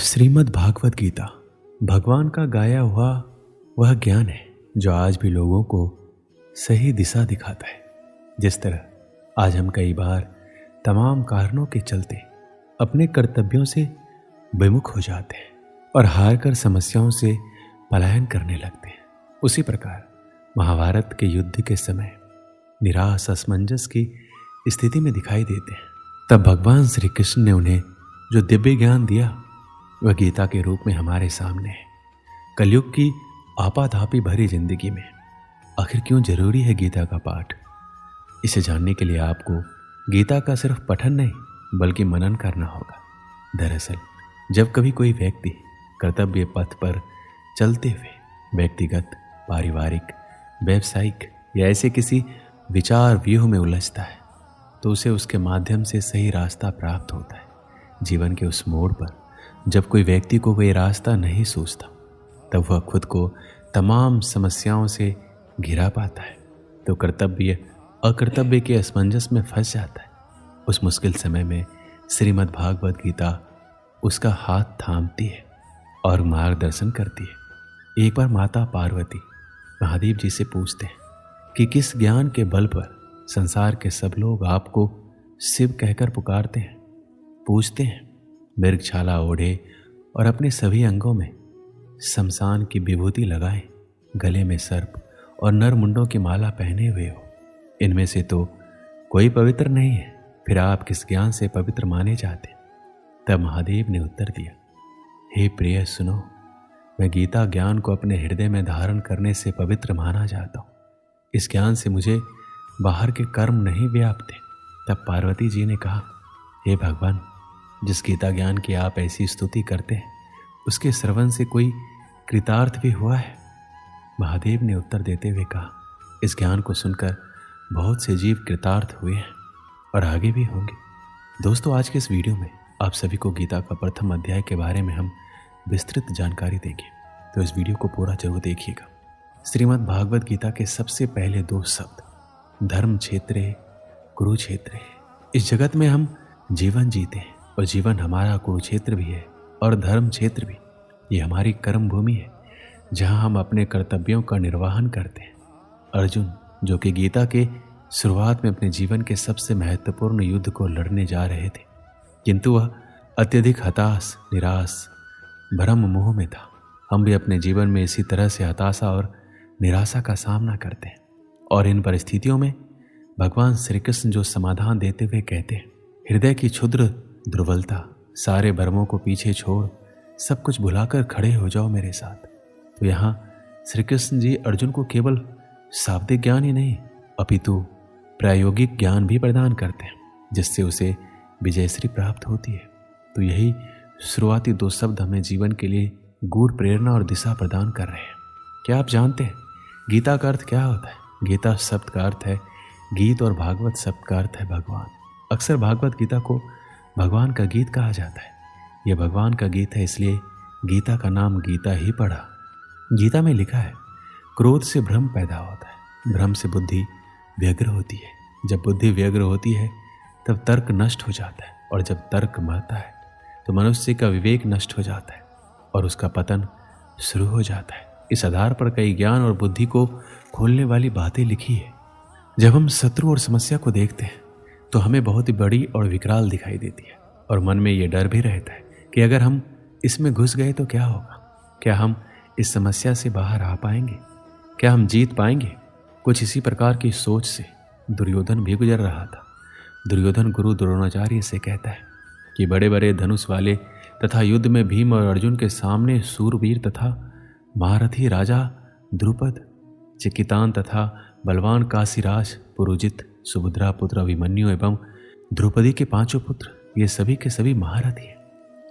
श्रीमद् भागवत गीता भगवान का गाया हुआ वह ज्ञान है जो आज भी लोगों को सही दिशा दिखाता है। जिस तरह आज हम कई बार तमाम कारणों के चलते अपने कर्तव्यों से विमुख हो जाते हैं और हार कर समस्याओं से पलायन करने लगते हैं, उसी प्रकार महाभारत के युद्ध के समय निराश असमंजस की स्थिति में दिखाई देते हैं। तब भगवान श्री कृष्ण ने उन्हें जो दिव्य ज्ञान दिया वह गीता के रूप में हमारे सामने है। कलयुग की आपाधापी भरी जिंदगी में आखिर क्यों जरूरी है गीता का पाठ, इसे जानने के लिए आपको गीता का सिर्फ पठन नहीं बल्कि मनन करना होगा। दरअसल जब कभी कोई व्यक्ति कर्तव्य पथ पर चलते हुए व्यक्तिगत, पारिवारिक, व्यावसायिक या ऐसे किसी विचार व्यूह में उलझता है तो उसे उसके माध्यम से सही रास्ता प्राप्त होता है। जीवन के उस मोड़ पर जब कोई व्यक्ति को कोई रास्ता नहीं सूझता तब वह खुद को तमाम समस्याओं से घिरा पाता है तो कर्तव्य अकर्तव्य के असमंजस में फंस जाता है। उस मुश्किल समय में श्रीमद् भागवत गीता उसका हाथ थामती है और मार्गदर्शन करती है। एक बार माता पार्वती महादेव जी से पूछते हैं कि किस ज्ञान के बल पर संसार के सब लोग आपको शिव कहकर पुकारते हैं। पूछते हैं मृगछाला ओढ़े और अपने सभी अंगों में शमशान की विभूति लगाए, गले में सर्प और नर मुंडों की माला पहने हुए हो, इनमें से तो कोई पवित्र नहीं है, फिर आप किस ज्ञान से पवित्र माने जाते। तब महादेव ने उत्तर दिया, हे प्रिय सुनो, मैं गीता ज्ञान को अपने हृदय में धारण करने से पवित्र माना जाता हूँ। इस ज्ञान से मुझे बाहर के कर्म नहीं व्यापते। तब पार्वती जी ने कहा, हे भगवान, जिस गीता ज्ञान की आप ऐसी स्तुति करते हैं उसके श्रवण से कोई कृतार्थ भी हुआ है। महादेव ने उत्तर देते हुए कहा, इस ज्ञान को सुनकर बहुत से जीव कृतार्थ हुए हैं और आगे भी होंगे। दोस्तों, आज के इस वीडियो में आप सभी को गीता का प्रथम अध्याय के बारे में हम विस्तृत जानकारी देंगे, तो इस वीडियो को पूरा जरूर देखिएगा। श्रीमद् भागवत गीता के सबसे पहले दो शब्द धर्म क्षेत्रे कुरुक्षेत्रे। इस जगत में हम जीवन जीते हैं और जीवन हमारा कुरुक्षेत्र भी है और धर्म क्षेत्र भी। ये हमारी कर्म भूमि है जहां हम अपने कर्तव्यों का निर्वहन करते हैं। अर्जुन, जो कि गीता के शुरुआत में अपने जीवन के सबसे महत्वपूर्ण युद्ध को लड़ने जा रहे थे, किंतु वह अत्यधिक हताश, निराश, भ्रम मोह में था। हम भी अपने जीवन में इसी तरह से हताशा और निराशा का सामना करते हैं और इन परिस्थितियों में भगवान श्री कृष्ण जो समाधान देते हुए कहते हैं, हृदय की क्षुद्र दुर्बलता, सारे भ्रमों को पीछे छोड़ सब कुछ भुलाकर खड़े हो जाओ मेरे साथ। तो यहाँ श्री कृष्ण जी अर्जुन को केवल शाब्दिक ज्ञान ही नहीं अपितु प्रायोगिक ज्ञान भी प्रदान करते हैं जिससे उसे विजयश्री प्राप्त होती है। तो यही शुरुआती दो शब्द हमें जीवन के लिए गूढ़ प्रेरणा और दिशा प्रदान कर रहे हैं। क्या आप जानते हैं गीता का अर्थ क्या होता है? गीता शब्द का अर्थ है गीत और भागवत शब्द का अर्थ है भगवान। अक्सर भागवत गीता को भगवान का गीत कहा जाता है। यह भगवान का गीत है, इसलिए गीता का नाम गीता ही पड़ा। गीता में लिखा है, क्रोध से भ्रम पैदा होता है, भ्रम से बुद्धि व्यग्र होती है, जब बुद्धि व्यग्र होती है तब तर्क नष्ट हो जाता है और जब तर्क मरता है तो मनुष्य का विवेक नष्ट हो जाता है और उसका पतन शुरू हो जाता है। इस आधार पर कई ज्ञान और बुद्धि को खोलने वाली बातें लिखी है। जब हम शत्रु और समस्या को देखते हैं तो हमें बहुत ही बड़ी और विकराल दिखाई देती है और मन में ये डर भी रहता है कि अगर हम इसमें घुस गए तो क्या होगा? क्या हम इस समस्या से बाहर आ पाएंगे? क्या हम जीत पाएंगे? कुछ इसी प्रकार की सोच से दुर्योधन भी गुजर रहा था। दुर्योधन गुरु द्रोणाचार्य से कहता है कि बड़े बड़े धनुष वाले तथा युद्ध में भीम और अर्जुन के सामने सूरवीर तथा महारथी राजा द्रुपद, चिकितान तथा बलवान काशीराज, पुरुजित, सुभद्रा पुत्र अभिमन्यु एवं द्रौपदी के पांचों पुत्र, ये सभी के सभी महारथी हैं।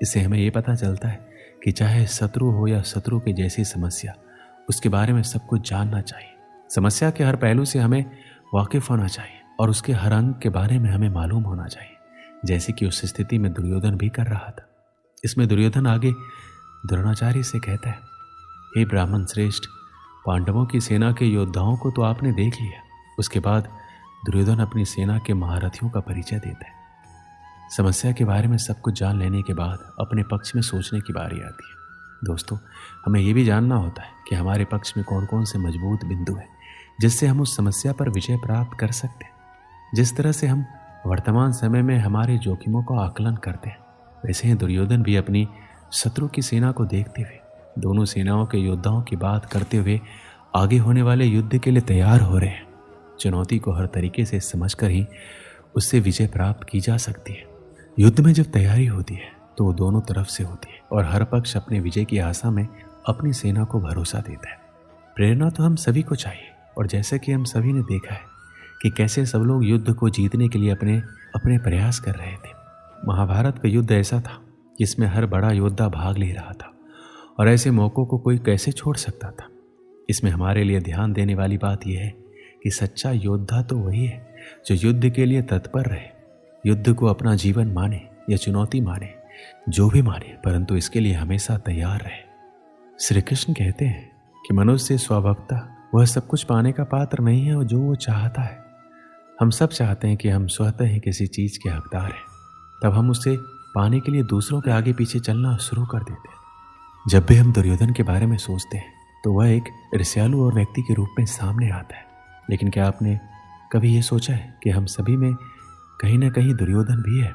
इससे हमें ये पता चलता है कि चाहे शत्रु हो या शत्रु की जैसी समस्या, उसके बारे में सब कुछ जानना चाहिए। समस्या के हर पहलू से हमें वाकिफ होना चाहिए और उसके हर अंग के बारे में हमें मालूम होना चाहिए, जैसे कि उस स्थिति में दुर्योधन भी कर रहा था। इसमें दुर्योधन आगे द्रोणाचार्य से कहता है, हे ब्राह्मण श्रेष्ठ, पांडवों की सेना के योद्धाओं को तो आपने देख लिया। उसके बाद दुर्योधन अपनी सेना के महारथियों का परिचय देता है। समस्या के बारे में सब कुछ जान लेने के बाद अपने पक्ष में सोचने की बारी आती है। दोस्तों, हमें ये भी जानना होता है कि हमारे पक्ष में कौन कौन से मजबूत बिंदु हैं जिससे हम उस समस्या पर विजय प्राप्त कर सकते हैं। जिस तरह से हम वर्तमान समय में हमारे जोखिमों का आकलन करते हैं, वैसे ही दुर्योधन भी अपनी शत्रु की सेना को देखते हुए, दोनों सेनाओं के योद्धाओं की बात करते हुए आगे होने वाले युद्ध के लिए तैयार हो रहे हैं। चुनौती को हर तरीके से समझकर ही उससे विजय प्राप्त की जा सकती है। युद्ध में जब तैयारी होती है तो वो दोनों तरफ से होती है और हर पक्ष अपने विजय की आशा में अपनी सेना को भरोसा देता है। प्रेरणा तो हम सभी को चाहिए, और जैसे कि हम सभी ने देखा है कि कैसे सब लोग युद्ध को जीतने के लिए अपने अपने प्रयास कर रहे थे। महाभारत का युद्ध ऐसा था जिसमें हर बड़ा योद्धा भाग ले रहा था, और ऐसे मौक़ों को कोई कैसे छोड़ सकता था। इसमें हमारे लिए ध्यान देने वाली बात यह है कि सच्चा योद्धा तो वही है जो युद्ध के लिए तत्पर रहे, युद्ध को अपना जीवन माने या चुनौती माने, जो भी माने, परंतु इसके लिए हमेशा तैयार रहे। श्री कृष्ण कहते हैं कि मनुष्य स्वभावतः वह सब कुछ पाने का पात्र नहीं है और जो वो चाहता है। हम सब चाहते हैं कि हम स्वतः ही किसी चीज़ के हकदार हैं, तब हम उसे पाने के लिए दूसरों के आगे पीछे चलना शुरू कर देते हैं। जब भी हम दुर्योधन के बारे में सोचते हैं तो वह एक ईर्ष्यालु और व्यक्ति के रूप में सामने आता है। लेकिन क्या आपने कभी ये सोचा है कि हम सभी में कहीं ना कहीं दुर्योधन भी है?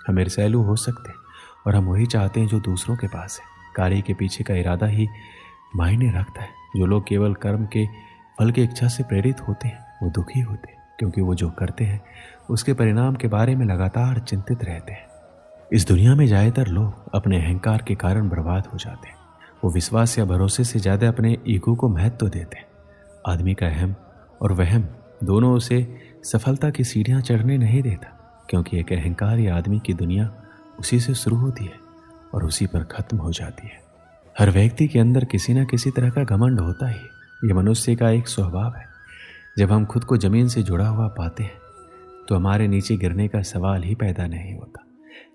हम ईर्ष्यालु हो सकते हैं और हम वही चाहते हैं जो दूसरों के पास है। कार्य के पीछे का इरादा ही मायने रखता है। जो लोग केवल कर्म के फल की इच्छा से प्रेरित होते हैं वो दुखी होते हैं, क्योंकि वो जो करते हैं उसके परिणाम के बारे में लगातार चिंतित रहते हैं। इस दुनिया में ज़्यादातर लोग अपने अहंकार के कारण बर्बाद हो जाते हैं। वो विश्वास या भरोसे से ज़्यादा अपने ईगो को महत्व देते हैं। आदमी का अहम और वहम दोनों उसे सफलता की सीढ़ियाँ चढ़ने नहीं देता, क्योंकि एक अहंकारी आदमी की दुनिया उसी से शुरू होती है और उसी पर ख़त्म हो जाती है। हर व्यक्ति के अंदर किसी न किसी तरह का घमंड होता ही। ये मनुष्य का एक स्वभाव है। जब हम खुद को ज़मीन से जुड़ा हुआ पाते हैं तो हमारे नीचे गिरने का सवाल ही पैदा नहीं होता।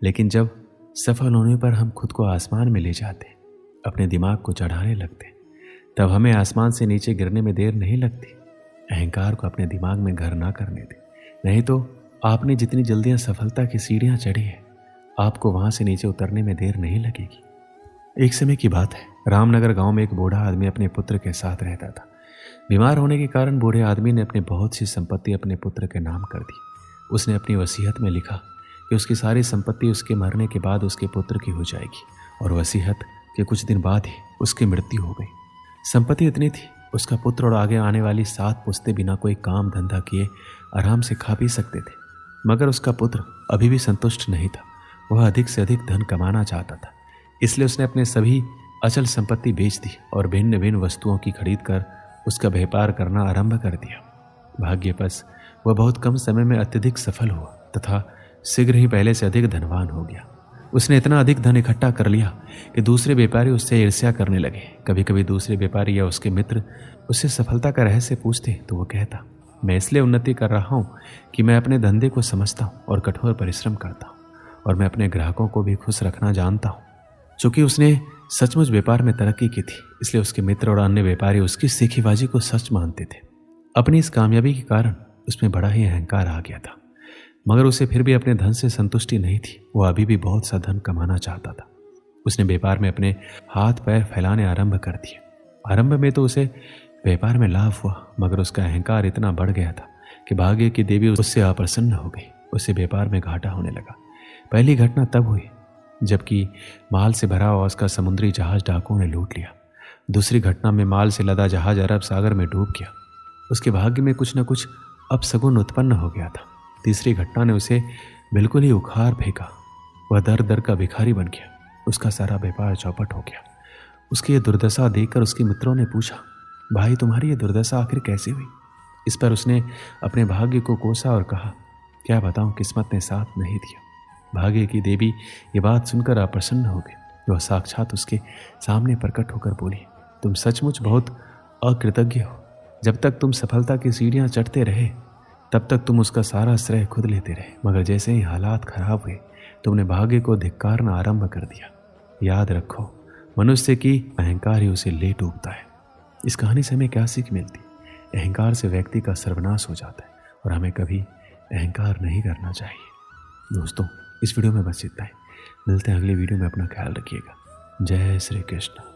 लेकिन जब सफल होने पर हम खुद को आसमान में ले जाते, अपने दिमाग को चढ़ाने लगते, तब हमें आसमान से नीचे गिरने में देर नहीं लगती। अहंकार को अपने दिमाग में घर ना करने दें, नहीं तो आपने जितनी जल्दी सफलता की सीढ़ियाँ चढ़ी है, आपको वहाँ से नीचे उतरने में देर नहीं लगेगी। एक समय की बात है, रामनगर गांव में एक बूढ़ा आदमी अपने पुत्र के साथ रहता था। बीमार होने के कारण बूढ़े आदमी ने अपनी बहुत सी संपत्ति अपने पुत्र के नाम कर दी। उसने अपनी वसीयत में लिखा कि उसकी सारी संपत्ति उसके मरने के बाद उसके पुत्र की हो जाएगी, और वसीयत के कुछ दिन बाद ही उसकी मृत्यु हो गई। संपत्ति इतनी थी, उसका पुत्र और आगे आने वाली 7 पुश्तें बिना कोई काम धंधा किए आराम से खा पी सकते थे। मगर उसका पुत्र अभी भी संतुष्ट नहीं था। वह अधिक से अधिक धन कमाना चाहता था। इसलिए उसने अपने सभी अचल संपत्ति बेच दी और भिन्न भिन्न वस्तुओं की खरीद कर उसका व्यापार करना आरंभ कर दिया। भाग्यवश वह बहुत कम समय में अत्यधिक सफल हुआ तथा शीघ्र ही पहले से अधिक धनवान हो गया। उसने इतना अधिक धन इकट्ठा कर लिया कि दूसरे व्यापारी उससे ईर्ष्या करने लगे। कभी कभी दूसरे व्यापारी या उसके मित्र उससे सफलता का रहस्य पूछते तो वो कहता, मैं इसलिए उन्नति कर रहा हूँ कि मैं अपने धंधे को समझता हूँ और कठोर परिश्रम करता हूँ, और मैं अपने ग्राहकों को भी खुश रखना जानता हूँ। चूँकि उसने सचमुच व्यापार में तरक्की की थी, इसलिए उसके मित्र और अन्य व्यापारी उसकी सीखीबाजी को सच मानते थे। अपनी इस कामयाबी के कारण उसमें बड़ा ही अहंकार आ गया था, मगर उसे फिर भी अपने धन से संतुष्टि नहीं थी। वह अभी भी बहुत सा धन कमाना चाहता था। उसने व्यापार में अपने हाथ पैर फैलाने आरंभ कर दिए। आरंभ में तो उसे व्यापार में लाभ हुआ, मगर उसका अहंकार इतना बढ़ गया था कि भाग्य की देवी उससे अप्रसन्न हो गई। उसे व्यापार में घाटा होने लगा। पहली घटना तब हुई जबकि माल से भरा हुआ उसका समुद्री जहाज डाकुओं ने लूट लिया। दूसरी घटना में माल से लदा जहाज अरब सागर में डूब गया। उसके भाग्य में कुछ न कुछ अपशगुन उत्पन्न हो गया था। तीसरी घटना ने उसे बिल्कुल ही उखाड़ फेंका। वह दर दर का भिखारी बन गया। उसका सारा व्यापार चौपट हो गया। उसकी यह दुर्दशा देखकर उसके मित्रों ने पूछा, भाई तुम्हारी ये दुर्दशा आखिर कैसे हुई? इस पर उसने अपने भाग्य को कोसा और कहा, क्या बताऊं, किस्मत ने साथ नहीं दिया। भाग्य की देवी ये बात सुनकर अप्रसन्न हो गई। वह साक्षात उसके सामने प्रकट होकर बोली, तुम सचमुच बहुत अकृतज्ञ हो। जब तक तुम सफलता की सीढ़ियां चढ़ते रहे तब तक तुम उसका सारा श्रेय खुद लेते रहे, मगर जैसे ही हालात खराब हुए तुमने भाग्य को धिक्कारना आरंभ कर दिया। याद रखो, मनुष्य की अहंकार ही उसे ले डूबता है। इस कहानी से हमें क्या सीख मिलती? अहंकार से व्यक्ति का सर्वनाश हो जाता है और हमें कभी अहंकार नहीं करना चाहिए। दोस्तों, इस वीडियो में बस इतना ही। मिलते हैं अगले वीडियो में, अपना ख्याल रखिएगा। जय श्री कृष्ण।